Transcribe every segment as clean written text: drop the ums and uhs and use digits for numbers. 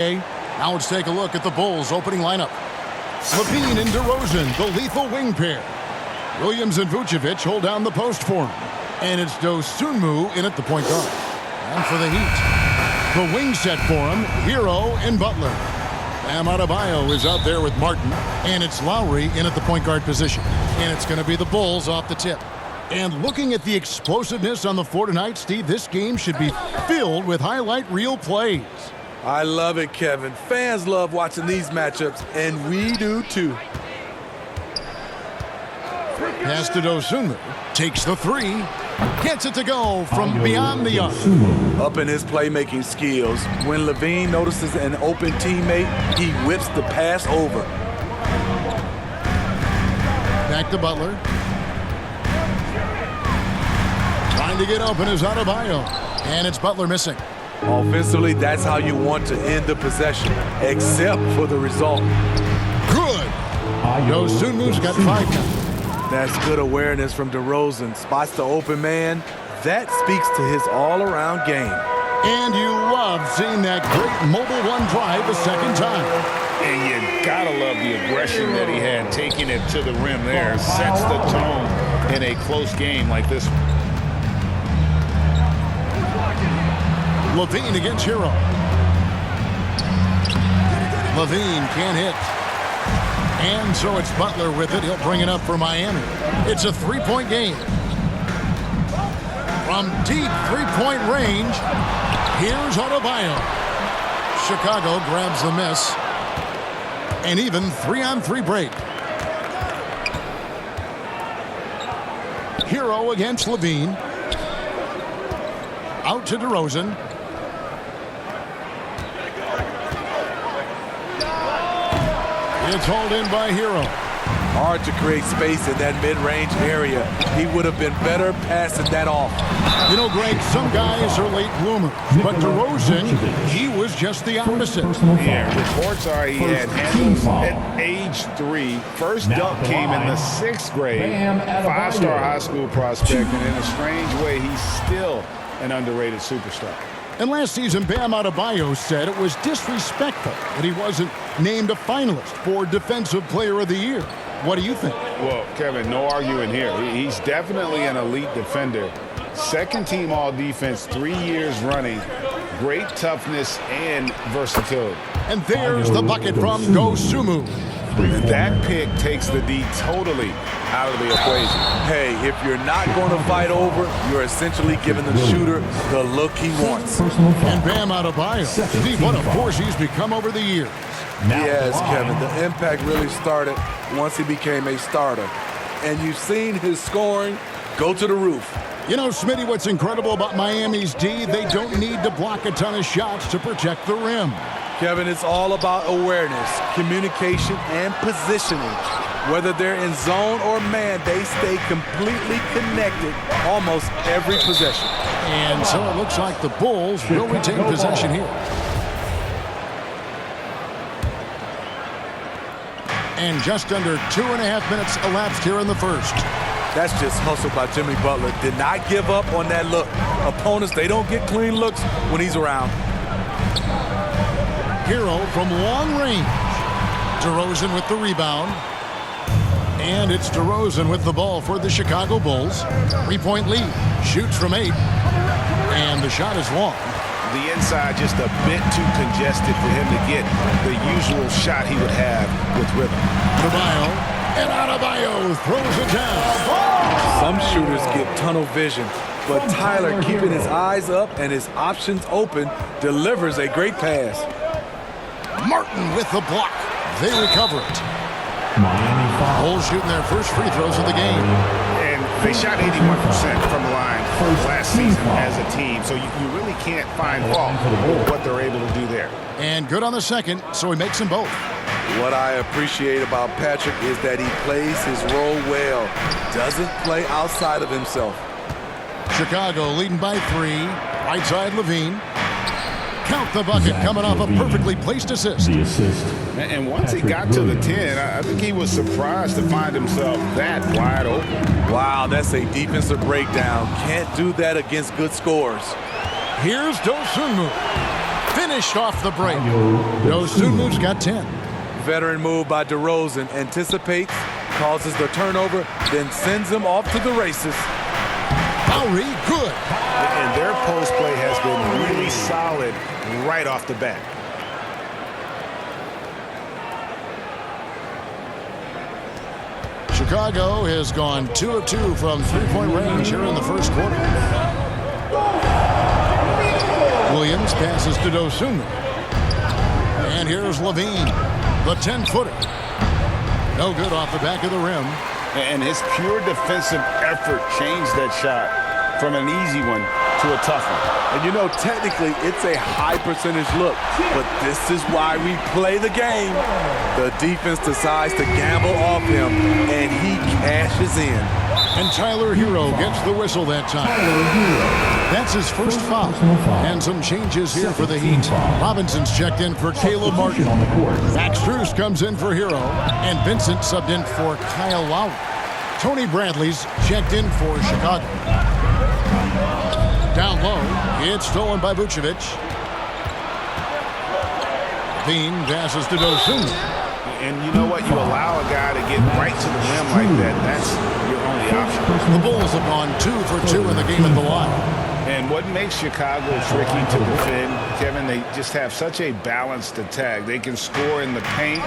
Now let's take a look at the Bulls' opening lineup. LaVine and DeRozan, the lethal wing pair. Williams and Vucevic hold down the post for him. And it's Dosunmu in at the point guard. And for the Heat, the wing set for him, Hero and Butler. Bam Adebayo is out there with Martin. And it's Lowry in at the point guard position. And it's going to be the Bulls off the tip. And looking at the explosiveness on the floor tonight, Steve, this game should be filled with highlight reel plays. I love it, Kevin. Fans love watching these matchups, and we do too. Pass to Dosunmu. Takes the three. Gets it to go from beyond the arc. Up in his playmaking skills, when LaVine notices an open teammate, he whips the pass over. Back to Butler. Trying to get open is Adebayo. And it's Butler missing. Offensively, that's how you want to end the possession, except for the result. Good. Dosunmu's got 5 now. That's good awareness from DeRozan. Spots the open man. That speaks to his all-around game. And you love seeing that great mobile one drive a second time. And you gotta love the aggression that he had, taking it to the rim there. Sets the tone in a close game like this one. LaVine against Hero. LaVine can't hit. And so it's Butler with it. He'll bring it up for Miami. It's a 3-point game. From deep 3-point range, here's Adebayo. Chicago grabs the miss. And even 3-on-3 break. Hero against LaVine. Out to DeRozan. It's hauled in by Hero. Hard to create space in that mid-range area. He would have been better passing that off. You know, Greg, some guys are late bloomers, but DeRozan, he was just the opposite. Yeah, reports are he had handles at age 3. First dunk came in the 6th grade. 5-star high school prospect, and in a strange way, he's still an underrated superstar. And last season, Bam Adebayo said it was disrespectful that he wasn't named a finalist for Defensive Player of the Year. What do you think? Well, Kevin, no arguing here. He's definitely an elite defender. Second team all-defense 3 years running. Great toughness and versatility. And there's the bucket from Dosunmu. That pick takes the D totally out of the equation. Hey, if you're not going to fight over, you're essentially giving the shooter the look he wants. And Bam Adebayo. Steve, what a force he's become over the years. Yes, Kevin, the impact really started once he became a starter. And you've seen his scoring go to the roof. You know, Smitty, what's incredible about Miami's D, they don't need to block a ton of shots to protect the rim. Kevin, it's all about awareness, communication, and positioning. Whether they're in zone or man, they stay completely connected almost every possession. And so it looks like the Bulls will retain possession here. And just under 2.5 minutes elapsed here in the first. That's just hustle by Jimmy Butler. Did not give up on that look. Opponents, they don't get clean looks when he's around. Hero from long range. DeRozan with the rebound. And it's DeRozan with the ball for the Chicago Bulls. 3-point lead. Shoots from 8. And the shot is long. The inside just a bit too congested for him to get the usual shot he would have with rhythm. Adebayo. And Adebayo throws it down. Some shooters get tunnel vision, but Tyler, keeping his eyes up and his options open, delivers a great pass. Martin with the block. They recover it. Bulls shooting their first free throws of the game. And they shot 81% from the line last season as a team, so you really can't find fault with what they're able to do there. And good on the second, so he makes them both. What I appreciate about Patrick is that he plays his role well, doesn't play outside of himself. Chicago leading by 3. Right side, LaVine. Count the bucket coming off a perfectly placed assist. And once he got to the 10, I think he was surprised to find himself that wide open. Wow, that's a defensive breakdown. Can't do that against good scores. Here's Dosunmu. finished off the break. Dosunmu's got 10. Veteran move by DeRozan. Anticipates, causes the turnover, then sends him off to the races. Lowry, good. And their post play has been really solid right off the bat. Chicago has gone 2 of 2 from three-point range here in the first quarter. Williams passes to Dosunmu. And here's Levine, the 10-footer. No good off the back of the rim. And his pure defensive effort changed that shot from an easy one to a tough one. And you know, technically, it's a high percentage look, but this is why we play the game. The defense decides to gamble off him, and he cashes in. And Tyler Hero gets the whistle that time. That's his first foul. And some changes here for the Heat. Robinson's checked in for Caleb Martin. Max Strus comes in for Hero, and Vincent subbed in for Kyle Lowry. Tony Bradley's checked in for Chicago. Down low, it's stolen by Vucevic. Levine passes to Dosunmu. And you know what? You allow a guy to get right to the rim like that. That's your only option. The Bulls have gone 2 for 2 in the game at the line. And what makes Chicago tricky to defend, Kevin, they just have such a balanced attack. They can score in the paint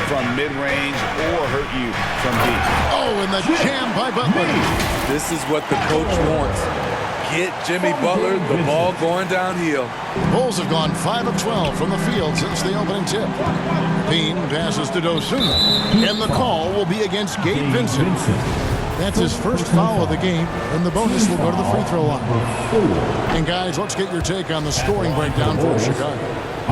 from mid-range or hurt you from deep. Oh, and the jam by Butler. This is what the coach wants. Get Jimmy Butler the ball going downhill. Bulls have gone 5 of 12 from the field since the opening tip. Bean passes to Dosunmu, and the call will be against Gabe Vincent. That's his first foul of the game, and the bonus will go to the free throw line. And guys, let's get your take on the scoring breakdown for Chicago.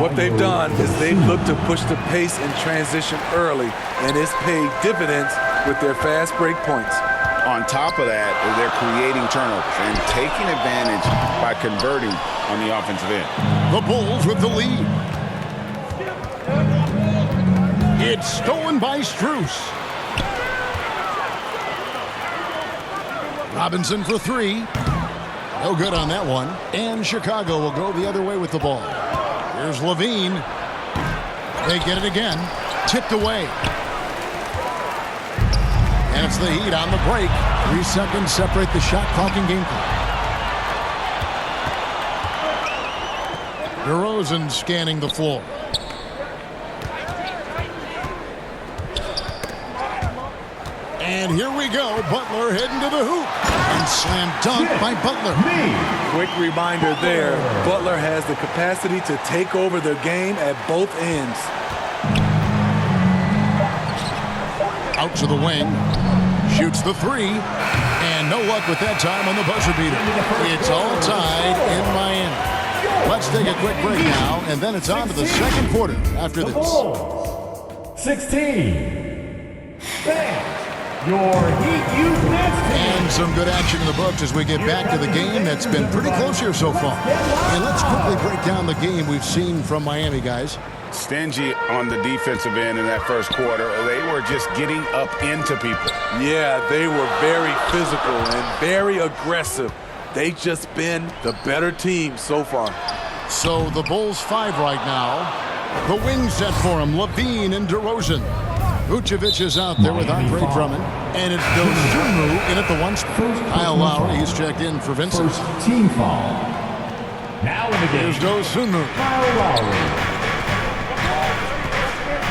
What they've done is they've looked to push the pace in transition early, and it's paid dividends with their fast break points. On top of that, they're creating turnovers and taking advantage by converting on the offensive end. The Bulls with the lead. It's stolen by Strus. Robinson for 3. No good on that one. And Chicago will go the other way with the ball. Here's Levine. They get it again. Tipped away. And it's the Heat on the break. 3 seconds separate the shot clock and game clock. DeRozan scanning the floor. And here we go. Butler heading to the hoop. And slam dunk by Butler. Quick reminder there, Butler has the capacity to take over the game at both ends. Out to the wing. Shoots the 3. And no luck with that time on the buzzer beater. It's all tied in Miami. Let's take a quick break now, and then it's on to the second quarter after this. 16. Your Heat youth match team. And some good action in the books as we get back to the game that's been pretty close here so far. And let's quickly break down the game we've seen from Miami, guys. Stingy on the defensive end in that first quarter. They were just getting up into people. Yeah, they were very physical and very aggressive. They've just been the better team so far. So the Bulls 5 right now. The wing set for him, Levine and DeRozan. Vucevic is out there with Andre Drummond. And it's Dosunmu in at the 1 spot. Kyle Lowry, he's checked in for Vincent. First team foul. Now in the game. Here's Dosunmu. Kyle Lowry.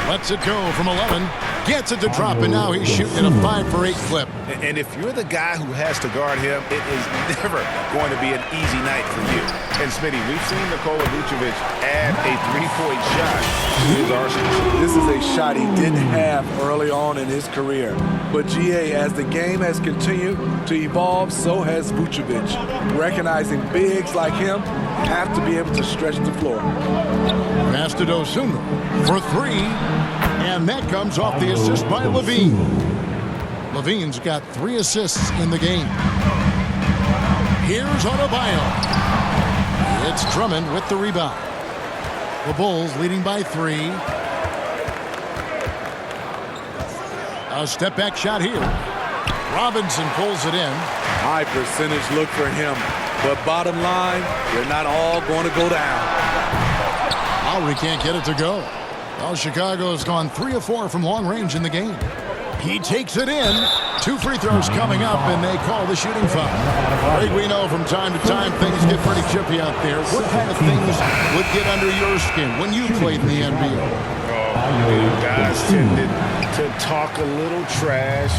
Lets it go from 11. Gets it to drop, and now he's shooting a 5 for 8 clip. And if you're the guy who has to guard him, it is never going to be an easy night for you. And Smitty, we've seen Nikola Vucevic add a 3-point shot to his arsenal. This is a shot he didn't have early on in his career. But GA, as the game has continued to evolve, so has Vucevic. Recognizing bigs like him have to be able to stretch the floor. Pass to Dosunmu for 3. And that comes off the assist by Levine. Levine's got 3 assists in the game. Here's Adebayo. It's Drummond with the rebound. The Bulls leading by 3. A step back shot here. Robinson pulls it in. High percentage look for him. But bottom line, they're not all going to go down. Lowry can't get it to go. Well, Chicago has gone 3 of 4 from long range in the game. He takes it in. 2 free throws coming up, and they call the shooting foul. Greg, we know from time to time things get pretty chippy out there. What kind of things would get under your skin when you played in the NBA? Guys tended to talk a little trash,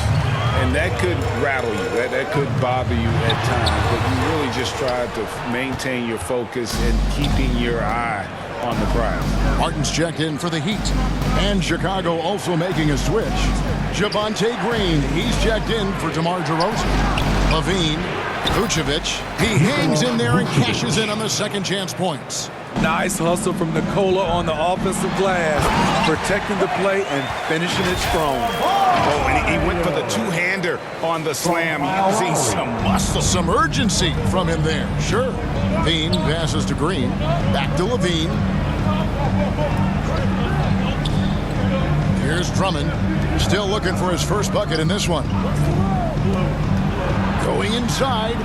and that could rattle you. That could bother you at times, but you really just tried to maintain your focus and keeping your eye on the prize. Martin's checked in for the Heat. And Chicago also making a switch. Javonte Green, he's checked in for DeMar DeRozan. Levine, Vucevic, he hangs in there and cashes in on the second chance points. Nice hustle from Nikola on the offensive glass, protecting the play and finishing it strong. Oh, and he went for the two-hander on the slam, using some muscle. Some urgency from him there, sure. Levine passes to Green. Back to Levine. Here's Drummond. Still looking for his first bucket in this one. Going inside.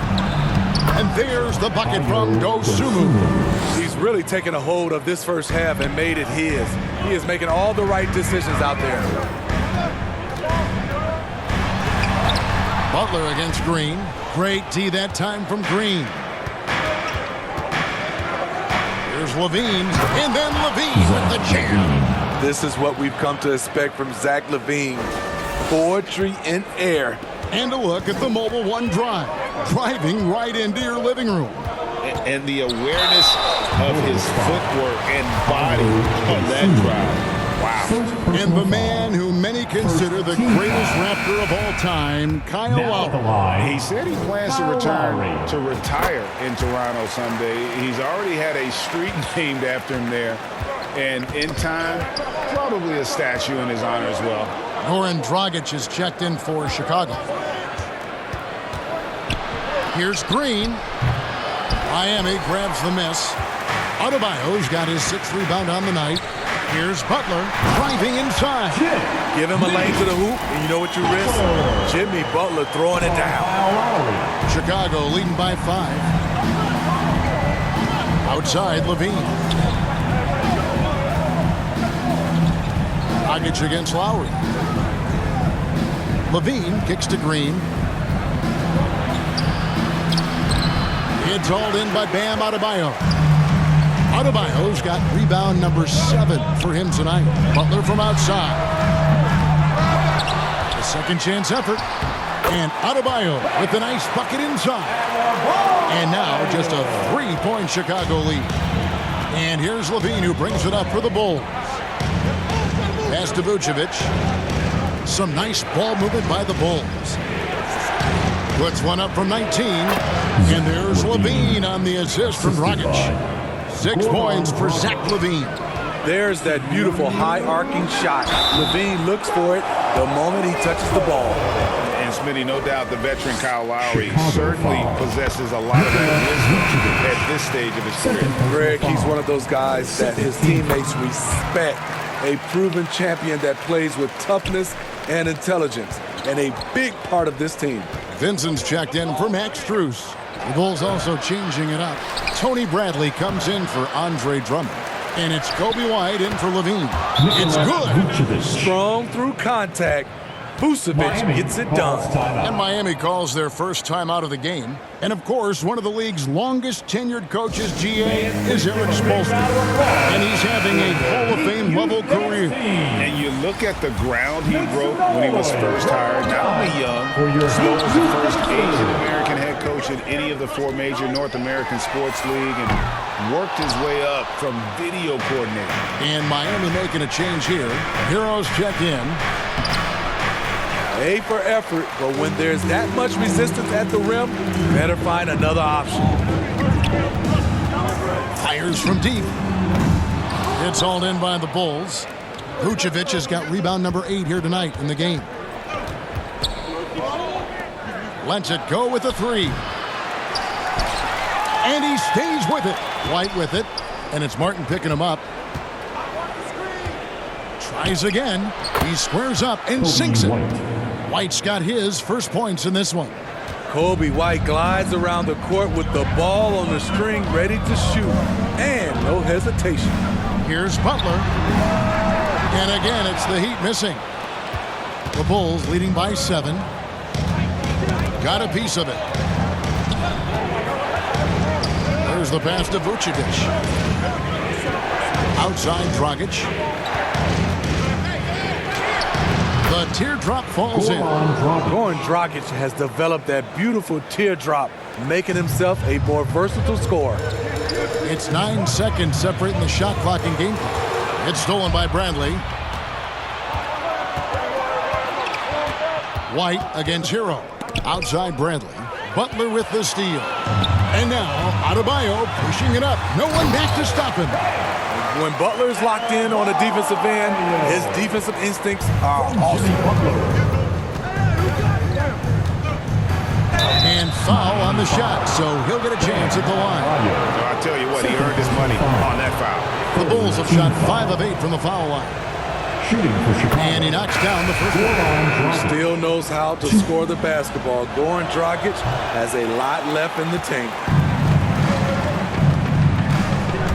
And there's the bucket from Dosunmu. He's really taken a hold of this first half and made it his. He is making all the right decisions out there. Butler against Green. Great D that time from Green. Here's Levine. And then Levine with the jam. This is what we've come to expect from Zach LaVine. Poetry in air. And a look at the Mobile One drive. Driving right into your living room. And the awareness of his footwork and body on that drive. Wow. And the man who many consider the greatest Raptor of all time, Kyle Lowry. He said he plans to retire in Toronto someday. He's already had a street named after him there. And in time, probably a statue in his honor as well. Goran Dragic is checked in for Chicago. Here's Green. Miami grabs the miss. Adebayo's got his 6th rebound on the night. Here's Butler driving inside. Give him a lane to the hoop, and you know what you risk? Jimmy Butler throwing it down. Chicago leading by 5. Outside, Levine. Dragic against Lowry. Levine kicks to Green. It's hauled in by Bam Adebayo. Adebayo's got rebound number 7 for him tonight. Butler from outside. A second chance effort. And Adebayo with a nice bucket inside. And now just a 3-point Chicago lead. And here's Levine who brings it up for the Bulls. Pass to Vucevic. Some nice ball movement by the Bulls. Puts one up from 19. And there's Levine on the assist from Dragic. 6 points for Zach LaVine. There's that beautiful high arcing shot. LaVine looks for it the moment he touches the ball. And Smitty, no doubt the veteran Kyle Lowry certainly possesses a lot of that wisdom at this stage of his career. Greg, he's one of those guys that his teammates respect. A proven champion that plays with toughness and intelligence. And a big part of this team. Vincent's checked in for Max Strus. The Bulls also changing it up. Tony Bradley comes in for Andre Drummond. And it's Kobe White in for Levine. It's good. Strong through contact. Vucevic gets it done. And Miami calls their first time out of the game. And of course, one of the league's longest tenured coaches, GA, is Eric Spoelstra. And he's having a Hall of Fame level career. And you look at the ground he broke when he was first hired. Not only young, Spo was the first Asian American head coach in any of the 4 major North American sports league and worked his way up from video coordinator. And Miami making a change here. Heroes check in. A for effort, but when there's that much resistance at the rim, better find another option. Fires from deep. It's hauled in by the Bulls. Vucevic has got rebound number 8 here tonight in the game. Lets it go with a 3. And he stays with it. White with it. And it's Martin picking him up. Tries again. He squares up and sinks it. White's got his first points in this one. Kobe White glides around the court with the ball on the string ready to shoot. And no hesitation. Here's Butler. And again, it's the Heat missing. The Bulls leading by 7. Got a piece of it. There's the pass to Vucevic. Outside Dragic. The teardrop falls in. Goran Dragic has developed that beautiful teardrop, making himself a more versatile scorer. It's 9 seconds separating the shot clock and game clock. It's stolen by Bradley. White against Hero. Outside Bradley. Butler with the steal. And now Adebayo pushing it up. No one back to stop him. When Butler is locked in on a defensive end, his defensive instincts are awesome. And foul on the shot, so he'll get a chance at the line. I'll tell you what, he earned his money on that foul. The Bulls have shot 5 of 8 from the foul line. Shooting for Chicago. And he knocks down the first one. Still knows how to score the basketball. Goran Dragic has a lot left in the tank.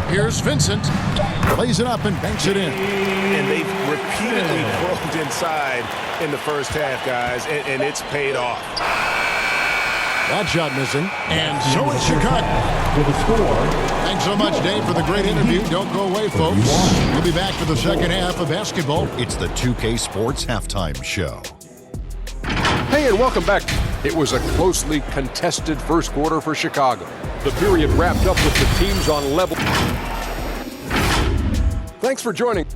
Here's Vincent. Plays it up and banks it in. And they've repeatedly probed inside in the first half, guys, and it's paid off. That shot missing. And so it's Chicago. With a score. Thanks so much, Dave, for the great interview. Don't go away, folks. We'll be back for the second half of basketball. It's the 2K Sports Halftime Show. Hey, and welcome back. It was a closely contested first quarter for Chicago. The period wrapped up with the teams on level. Thanks for joining.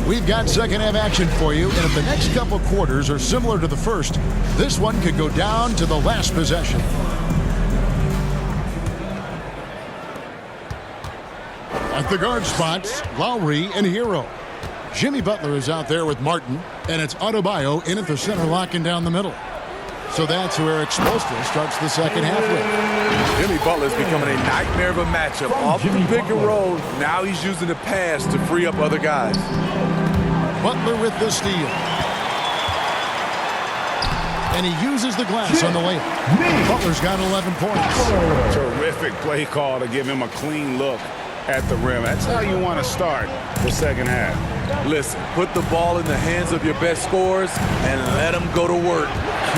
We've got second half action for you, and if the next couple quarters are similar to the first, this one could go down to the last possession. At the guard spots, Lowry and Hero. Jimmy Butler is out there with Martin, and it's Adebayo in at the center, locking down the middle. So that's who Eric Spoelstra starts the second half with. Jimmy Butler's becoming a nightmare of a matchup. Off the pick and roll, now he's using the pass to free up other guys. Butler with the steal. And he uses the glass on the layup. Butler's got 11 points. Terrific play call to give him a clean look at the rim. That's how you want to start the second half. Listen, put the ball in the hands of your best scorers and let them go to work.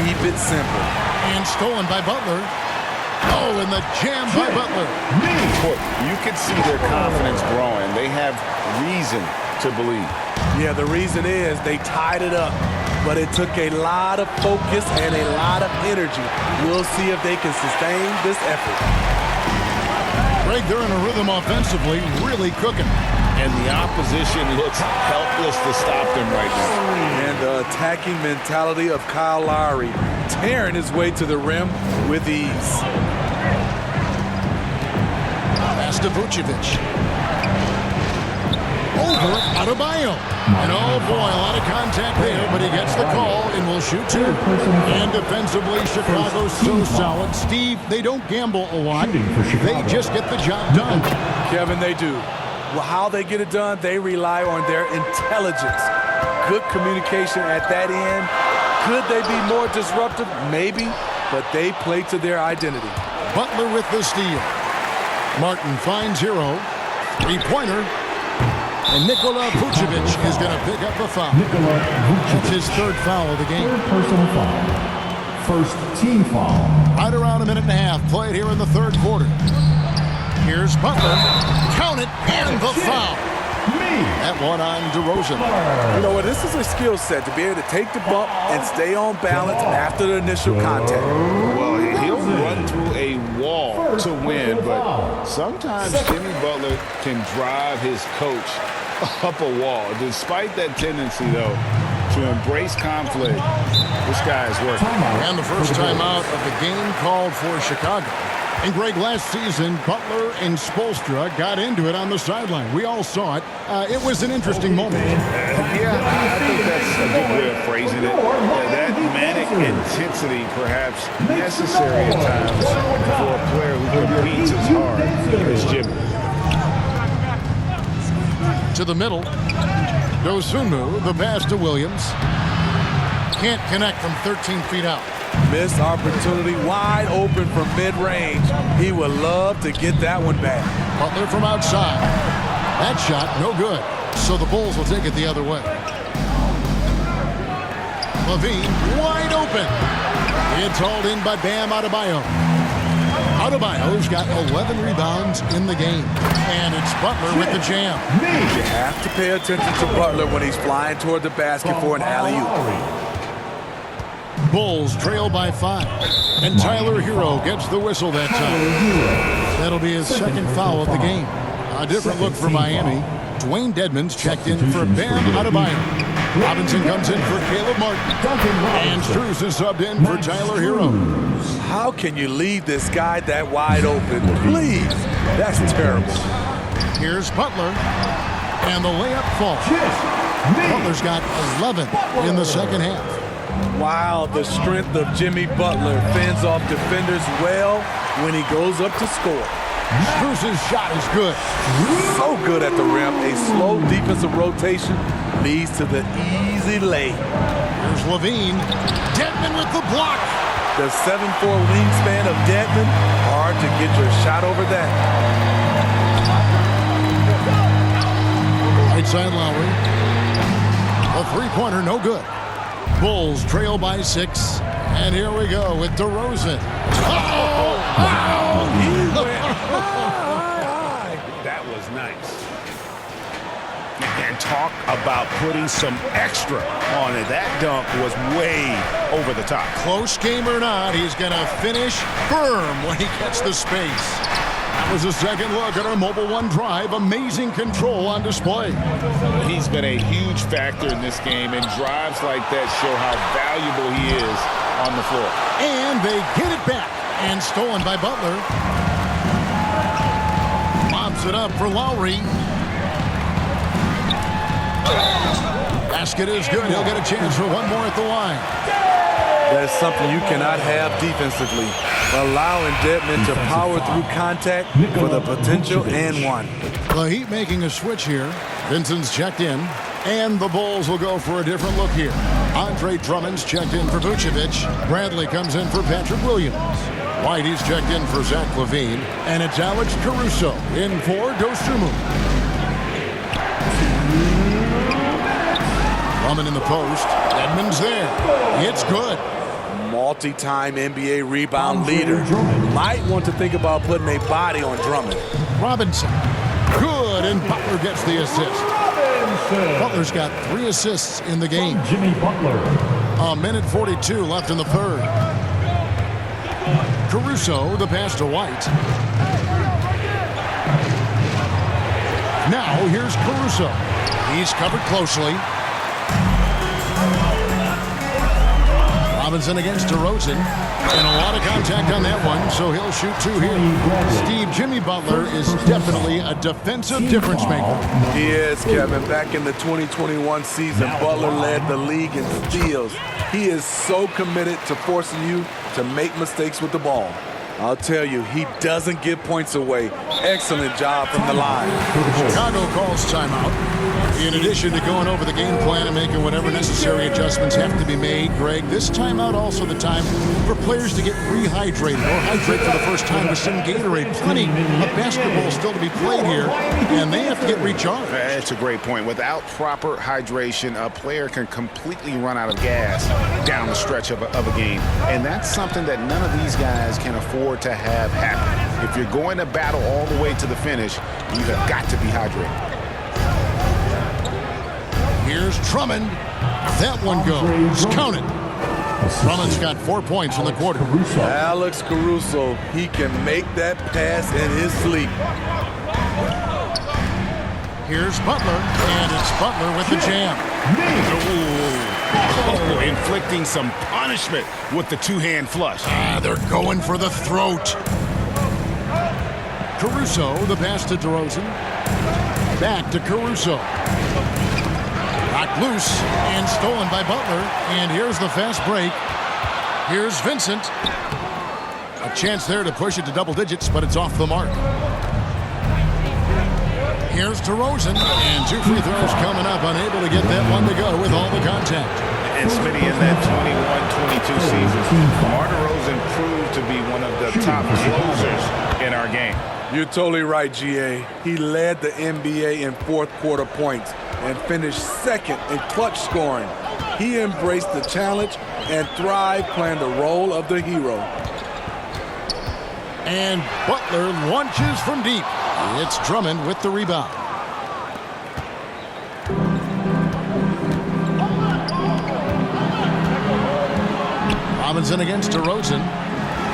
Keep it simple. And stolen by Butler. Oh, and the jam by Butler. Boy, you can see their confidence growing. They have reason to believe. Yeah, the reason is they tied it up, but it took a lot of focus and a lot of energy. We'll see if they can sustain this effort. Greg, they're in a rhythm offensively, really cooking. And the opposition looks helpless to stop them right now. And the attacking mentality of Kyle Lowry, tearing his way to the rim with ease. Pass to Vucevic. Over Adebayo. And oh boy, a lot of contact there, but he gets the call and will shoot 2. And defensively, Chicago's so solid. Steve, they don't gamble a lot. They just get the job done. Kevin, they do. Well, how they get it done, they rely on their intelligence. Good communication at that end. Could they be more disruptive? Maybe, but they play to their identity. Butler with the steal. Martin finds Hero. 3-pointer. And Nikola Vucevic is going to pick up a foul. That's his 3rd foul of the game. 3rd personal foul. First team foul. Right around a minute and a half played here in the 3rd quarter. Here's Butler. Count it, and the foul. That one on DeRozan. You know what? This is a skill set to be able to take the bump and stay on balance after the initial contact. Well, he'll run through a wall to win, but sometimes Jimmy Butler can drive his coach up a wall. Despite that tendency, though, to embrace conflict, this guy is working. And the first timeout of the game called for Chicago. And Greg, last season, Butler and Spoelstra got into it on the sideline. We all saw it. It was an interesting moment. Yeah, I think that's a good way of phrasing it. That manic intensity, perhaps necessary at times for a player who competes as hard as Jimmy. To the middle. Dosunmu, the pass to Williams. Can't connect from 13 feet out. Missed opportunity, wide open from mid-range. He would love to get that one back. Butler from outside. That shot, no good. So the Bulls will take it the other way. Levine, wide open. It's hauled in by Bam Adebayo. Adebayo's got 11 rebounds in the game. And it's Butler with the jam. You have to pay attention to Butler when he's flying toward the basket for an alley-oop. Bulls trail by 5. And Tyler Hero gets the whistle that time. That'll be his second foul of the game. A different look for Miami. Dwayne Dedmon's checked in for Bam Adebayo. Robinson comes in for Caleb Martin. And Strus is subbed in for Tyler Hero. How can you leave this guy that wide open? Please. That's terrible. Here's Butler. And the layup falls. Butler's got 11 in the second half. Wow, the strength of Jimmy Butler fends off defenders well when he goes up to score. Strus's shot is good. So good at the rim. A slow defensive rotation leads to the easy lay. Here's Levine. Dedmon with the block. The 7'4" wingspan of Dedmon. Hard to get your shot over that. Right side Lowry. A three-pointer, no good. Bulls trail by 6. And here we go with DeRozan. That was nice. And talk about putting some extra on it. That dunk was way over the top. Close game or not, he's going to finish firm when he gets the space. That was a second look at our Mobile One drive. Amazing control on display. He's been a huge factor in this game, and drives like that show how valuable he is on the floor. And they get it back. And stolen by Butler. Lobs it up for Lowry. Basket is good. He'll get a chance for one more at the line. That's something you cannot have defensively. Allowing Dedmon to power through contact for the potential and one. The Heat making a switch here. Vincent's checked in. And the Bulls will go for a different look here. Andre Drummond's checked in for Vucevic. Bradley comes in for Patrick Williams. Whitey's checked in for Zach LaVine. And it's Alex Caruso in for Dosunmu. Drummond in the post. Edmonds there. It's good. Multi-time NBA rebound leader. Might want to think about putting a body on Drummond. Robinson. Good, and Butler gets the assist. Butler's got 3 assists in the game. Jimmy Butler. A minute 42 left in the third. Caruso, the pass to White. Now here's Caruso. He's covered closely. Robinson against DeRozan. And a lot of contact on that one, so he'll shoot 2 here. Steve, Jimmy Butler is definitely a defensive difference maker. He is, Kevin. Back in the 2021 season, Butler led the league in steals. He is so committed to forcing you to make mistakes with the ball. I'll tell you, he doesn't give points away. Excellent job from the line. Chicago calls timeout. In addition to going over the game plan and making whatever necessary adjustments have to be made, Greg, this timeout also the time for players to get rehydrated or hydrate for the first time with some Gatorade. Plenty of basketball still to be played here, and they have to get recharged. That's a great point. Without proper hydration, a player can completely run out of gas down the stretch of a game. And that's something that none of these guys can afford to have happen. If you're going to battle all the way to the finish, you have got to be hydrated. Here's Drummond. That one goes. Count it. Drummond's got 4 points in the quarter. Alex Caruso, he can make that pass in his sleep. Here's Butler, and it's Butler with the jam. Oh, inflicting some punishment with the two-hand flush. They're going for the throat. Caruso, the pass to DeRozan. Back to Caruso. Knocked loose and stolen by Butler. And here's the fast break. Here's Vincent. A chance there to push it to double digits, but it's off the mark. Here's DeRozan, and 2 free throws coming up. Unable to get that one to go with all the contact. And Smitty, in that 21-22 season, DeMar DeRozan proved to be one of the top closers in our game. You're totally right, GA. He led the NBA in fourth quarter points and finished second in clutch scoring. He embraced the challenge and thrived playing the role of the hero. And Butler launches from deep. It's Drummond with the rebound. Robinson against DeRozan.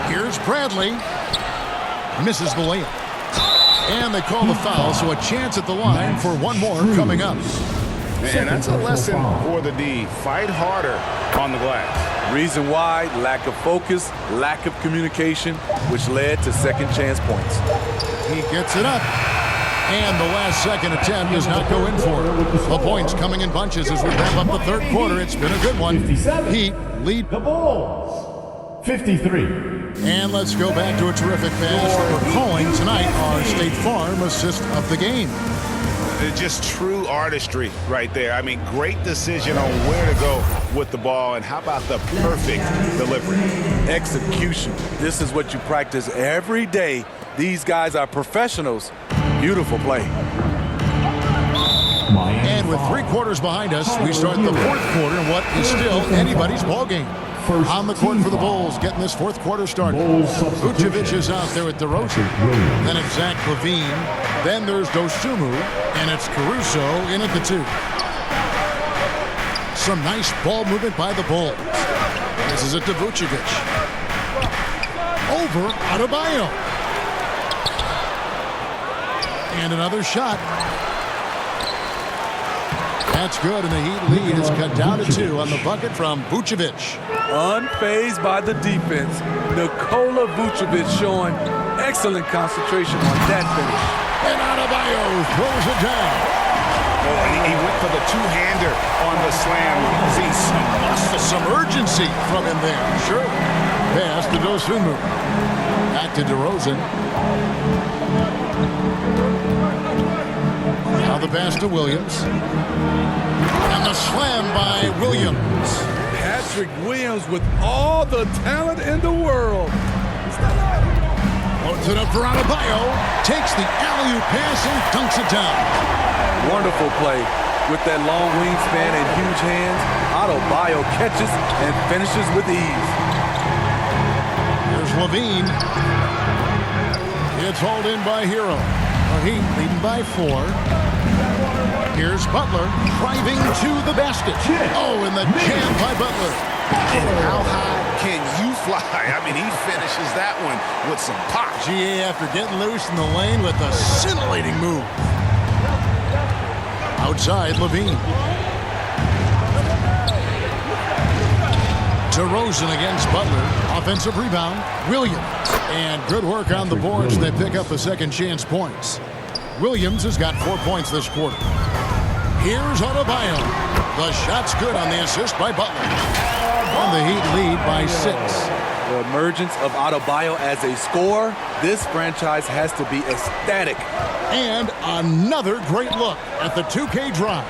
Here's Bradley. Misses the layup. And they call the foul, so a chance at the line for one more coming up. And that's a lesson for the D. Fight harder on the glass. Reason why, lack of focus, lack of communication, which led to second chance points. He gets it up. And the last second attempt does not go in for it. The points coming in bunches as we wrap up the third quarter. It's been a good one. Heat lead the Bulls. 53. And let's go back to a terrific pass that we're calling tonight our State Farm assist of the game. It's just true artistry right there. I mean, great decision on where to go with the ball, and how about the perfect delivery? Execution. This is what you practice every day. These guys are professionals. Beautiful play. And with 3 quarters behind us, we start the fourth quarter in what is still anybody's ball game. On the court for the Bulls, getting this fourth quarter started. Vucevic is out there at DeRozan. Then it's Zach LaVine. Then there's Dosunmu. And it's Caruso in at the 2. Some nice ball movement by the Bulls. This is it to Vucevic. Over Adebayo. And another shot. That's good, and the Heat lead is cut down to 2 on the bucket from Vucevic. Unfazed by the defense, Nikola Vucevic showing excellent concentration on that finish. And Adebayo throws it down. Oh, he went for the two-hander on the slam. See some urgency from him there. Sure. Pass to Dosunmu. Back to DeRozan. Now the pass to Williams. And the slam by Williams. Patrick Williams with all the talent in the world. Loads it up for Adebayo. Takes the alley-oop pass and dunks it down. Wonderful play. With that long wingspan and huge hands, Adebayo catches and finishes with ease. Here's LaVine. It's hauled in by Hero. Heat leading by 4. Here's Butler driving to the basket. Oh, and the jam by Butler. And how high can you fly? I mean, he finishes that one with some pop. GA after getting loose in the lane with a scintillating move. Outside, LaVine. DeRozan against Butler. Offensive rebound, Williams. And good work on the boards. They pick up the second chance points. Williams has got 4 points this quarter. Here's Adebayo. The shot's good on the assist by Butler. And the Heat lead by 6. The emergence of Adebayo as a scorer, this franchise has to be ecstatic. And another great look at the 2K drive.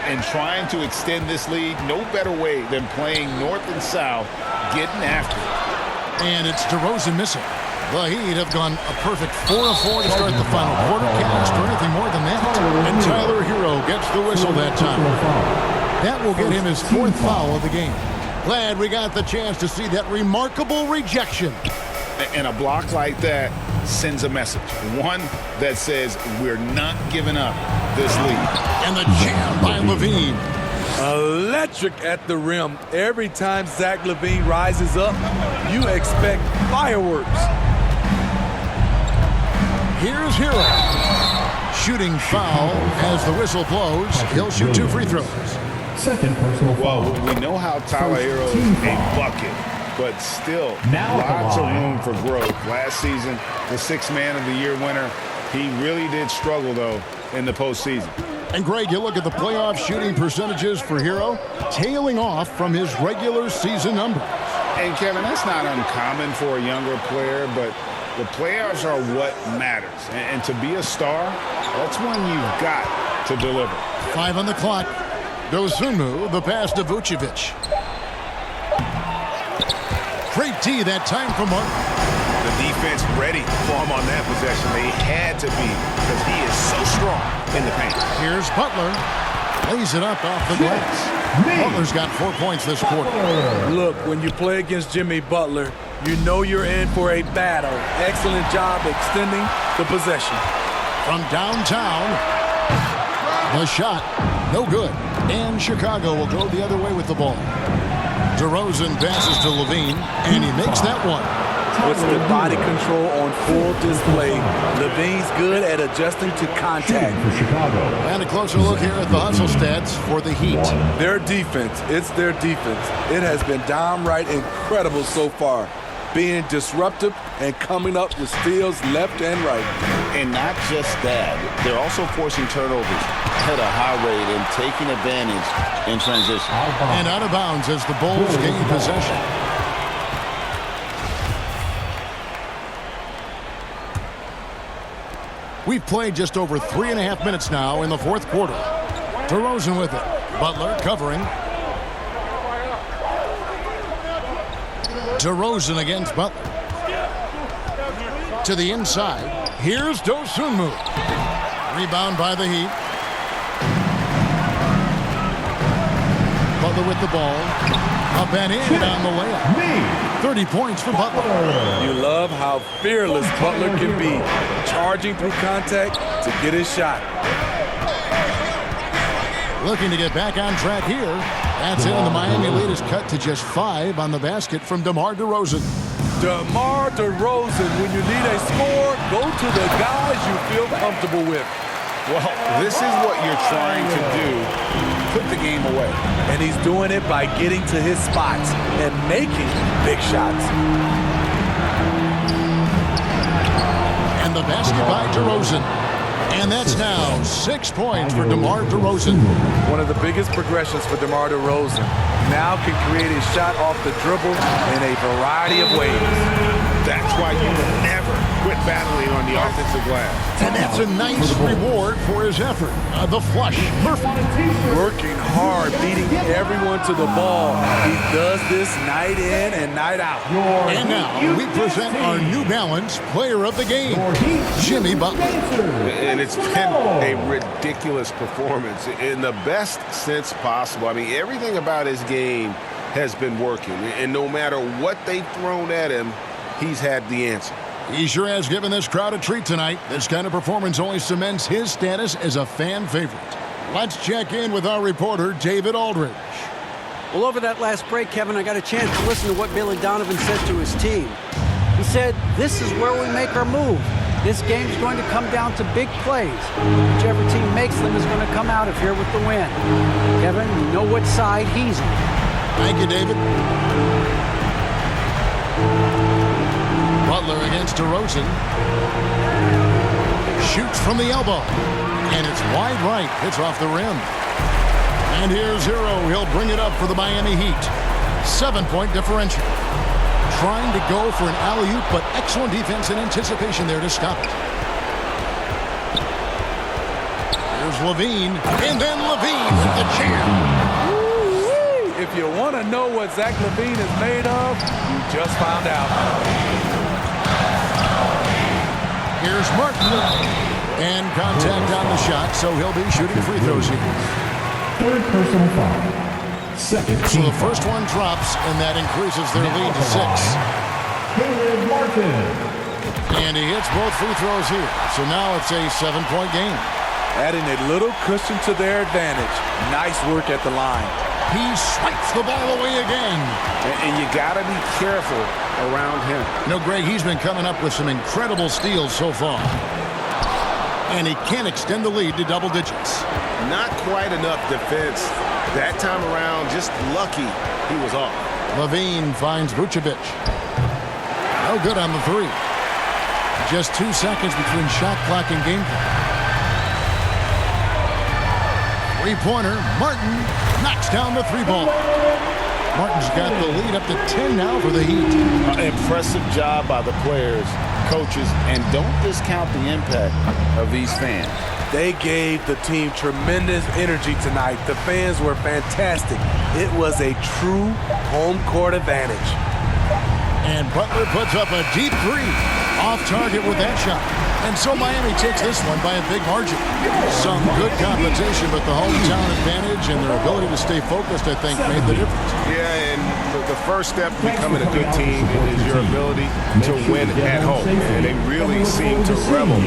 And trying to extend this lead, no better way than playing north and south, getting after it. And it's DeRozan missing. The Heat have gone a perfect 4 of 4 to start the final quarter. Can't ask for anything more than that. And Tyler Hero gets the whistle that time. That will get him his 4th foul of the game. Glad we got the chance to see that remarkable rejection. And a block like that sends a message. One that says we're not giving up this lead. And the jam by LaVine. Electric at the rim. Every time Zach LaVine rises up, you expect fireworks. Here's Hero. Shooting foul as the whistle blows. He'll shoot 2 free throws. Second personal foul. Well, we know how Tyler Hero is a bucket, but still lots of room for growth. Last season, the 6th Man of the Year winner, he really did struggle, though, in the postseason. And, Greg, you look at the playoff shooting percentages for Hero, tailing off from his regular season numbers. And, Kevin, that's not uncommon for a younger player, but the playoffs are what matters. And to be a star, that's when you've got to deliver. 5 on the clock. Dosunmu, the pass to Vucevic. Great D that time from Martin. The defense ready for him on that possession. They had to be because he is so strong in the paint. Here's Butler. Lays it up off the glass. Butler's got 4 points this quarter. Look, when you play against Jimmy Butler, you know you're in for a battle. Excellent job extending the possession. From downtown, the shot, no good. And Chicago will go the other way with the ball. DeRozan passes to Levine, and he makes that one. With the body control on full display, Levine's good at adjusting to contact. For Chicago. And a closer look here at the hustle stats for the Heat. Their defense, it's their defense. It has been downright incredible so far, being disruptive and coming up with steals left and right. And not just that, they're also forcing turnovers at a high rate and taking advantage in transition. And out of bounds as the Bulls gain possession. We've played just over 3.5 minutes now in the fourth quarter. DeRozan with it. Butler covering. DeRozan against Butler. To the inside. Here's Dosunmu. Rebound by the Heat. Butler with the ball. Up and in on the layup. 30 points for Butler. You love how fearless Butler can be, charging through contact to get his shot. Looking to get back on track here. That's it, and the Miami lead is cut to just 5 on the basket from DeMar DeRozan. DeMar DeRozan, when you need a score, go to the guys you feel comfortable with. Well, this is what you're trying to do. Put the game away. And he's doing it by getting to his spots and making big shots. And the basket by DeRozan. And that's now 6 points for DeMar DeRozan. One of the biggest progressions for DeMar DeRozan. Now can create a shot off the dribble in a variety of ways. That's why you never quit battling on the offensive glass. And that's a nice reward for his effort. The flush. Perfect. Working hard, beating everyone to the ball. He does this night in and night out. And now we present our New Balance player of the game, Jimmy Butler. And it's been a ridiculous performance in the best sense possible. I mean, everything about his game has been working. And no matter what they've thrown at him, he's had the answer. He sure has given this crowd a treat tonight. This kind of performance only cements his status as a fan favorite. Let's check in with our reporter, David Aldridge. Well, over that last break, Kevin, I got a chance to listen to what Billy Donovan said to his team. He said, this is where we make our move. This game's going to come down to big plays. Whichever team makes them is going to come out of here with the win. Kevin, you know what side he's on. Thank you, David. Butler against DeRozan. Shoots from the elbow. And it's wide right. Hits off the rim. And here's Hero. He'll bring it up for the Miami Heat. 7-point differential. Trying to go for an alley-oop, but excellent defense and anticipation there to stop it. Here's Levine. And then Levine with the jam. If you want to know what Zach LaVine is made of, you just found out. Here's Martin. And contact on the shot, so he'll be shooting free throws here. Third personal foul. Second So team the first one drops, and that increases their lead to 6. Caleb Martin. And he hits both free throws here. So now it's a 7-point game. Adding a little cushion to their advantage. Nice work at the line. He swipes the ball away again. And you got to be careful around him. You know, Greg, he's been coming up with some incredible steals so far. And he can extend the lead to double digits. Not quite enough defense. That time around, just lucky he was off. Levine finds Vucevic. No good on the 3. Just 2 seconds between shot clock and game clock. Three-pointer. Martin knocks down the 3-ball. Martin's got the lead up to 10 now for the Heat. Impressive job by the players, coaches, and don't discount the impact of these fans. They gave the team tremendous energy tonight. The fans were fantastic. It was a true home court advantage. And Butler puts up a deep three. Off target with that shot. And so Miami takes this one by a big margin. Some good competition, but the hometown advantage and their ability to stay focused, I think, made the difference. Yeah, and the first step to becoming a good team is your ability to win at home. And they really seem to revel